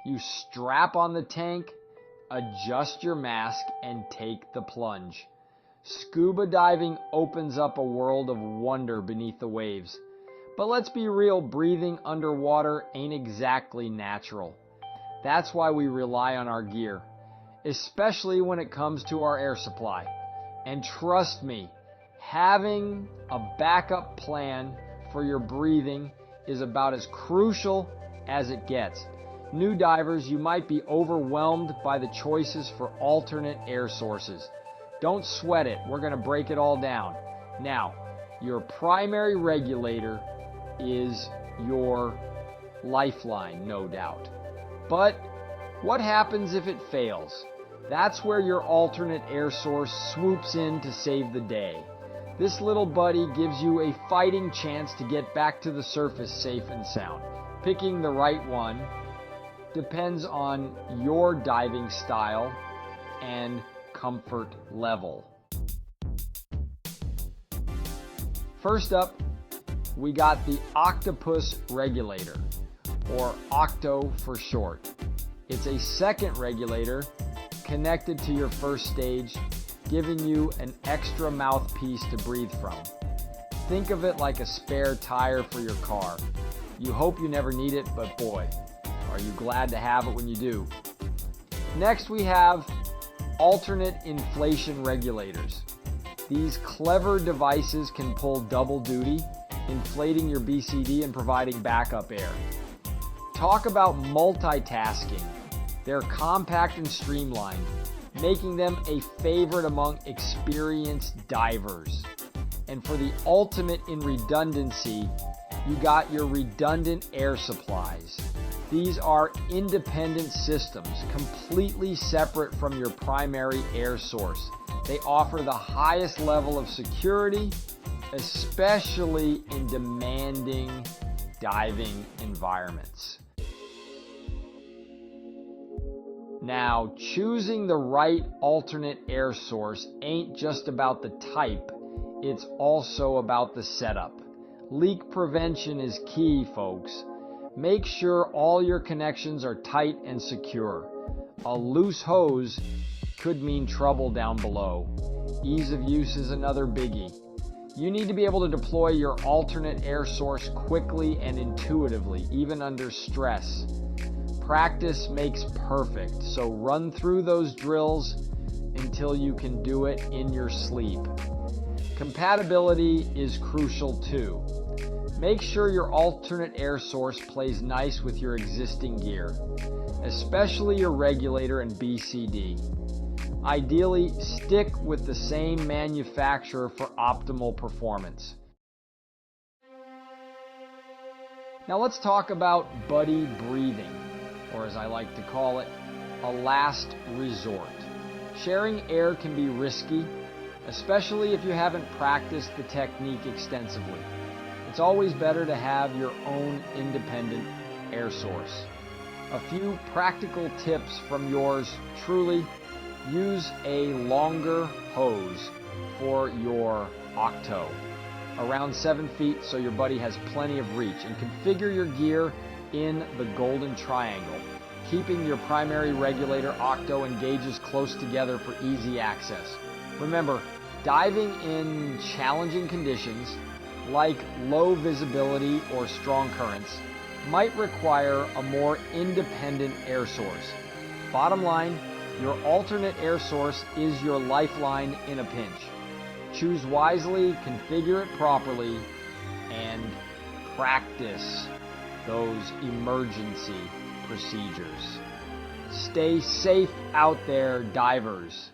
You strap on the tank, adjust your mask, and take the plunge. Scuba diving opens up a world of wonder beneath the waves. But let's be real, breathing underwater ain't exactly natural. That's why we rely on our gear, especially when it comes to our air supply. And trust me, having a backup plan for your breathing is about as crucial as it gets. New divers, you might be overwhelmed by the choices for alternate air sources. Don't sweat it, we're going to break it all down. Now, your primary regulator is your lifeline, no doubt. But what happens if it fails? That's where your alternate air source swoops in to save the day. This little buddy gives you a fighting chance to get back to the surface safe and sound. Picking the right one depends on your diving style and comfort level. First up, we got the Octopus Regulator, or Octo for short. It's a second regulator connected to your first stage, giving you an extra mouthpiece to breathe from. Think of it like a spare tire for your car. You hope you never need it, but boy, are you glad to have it when you do. Next, we have alternate inflation regulators. These clever devices can pull double duty, inflating your BCD and providing backup air. Talk about multitasking. They're compact and streamlined, making them a favorite among experienced divers. And for the ultimate in redundancy, you got your redundant air supplies. These are independent systems, completely separate from your primary air source. They offer the highest level of security, especially in demanding diving environments. Now, choosing the right alternate air source ain't just about the type, it's also about the setup. Leak prevention is key, folks. Make sure all your connections are tight and secure. A loose hose could mean trouble down below. Ease of use is another biggie. You need to be able to deploy your alternate air source quickly and intuitively, even under stress. Practice makes perfect, so run through those drills until you can do it in your sleep. Compatibility is crucial too. Make sure your alternate air source plays nice with your existing gear, especially your regulator and BCD. Ideally, stick with the same manufacturer for optimal performance. Now let's talk about buddy breathing, or as I like to call it, a last resort. Sharing air can be risky, especially if you haven't practiced the technique extensively. It's always better to have your own independent air source. A few practical tips from yours truly: use a longer hose for your Octo, around 7 feet, so your buddy has plenty of reach, and configure your gear in the golden triangle, keeping your primary regulator, Octo, and gauges close together for easy access. Remember, diving in challenging conditions like low visibility or strong currents might require a more independent air source. Bottom line, your alternate air source is your lifeline in a pinch. Choose wisely, configure it properly, and practice those emergency procedures. Stay safe out there, divers.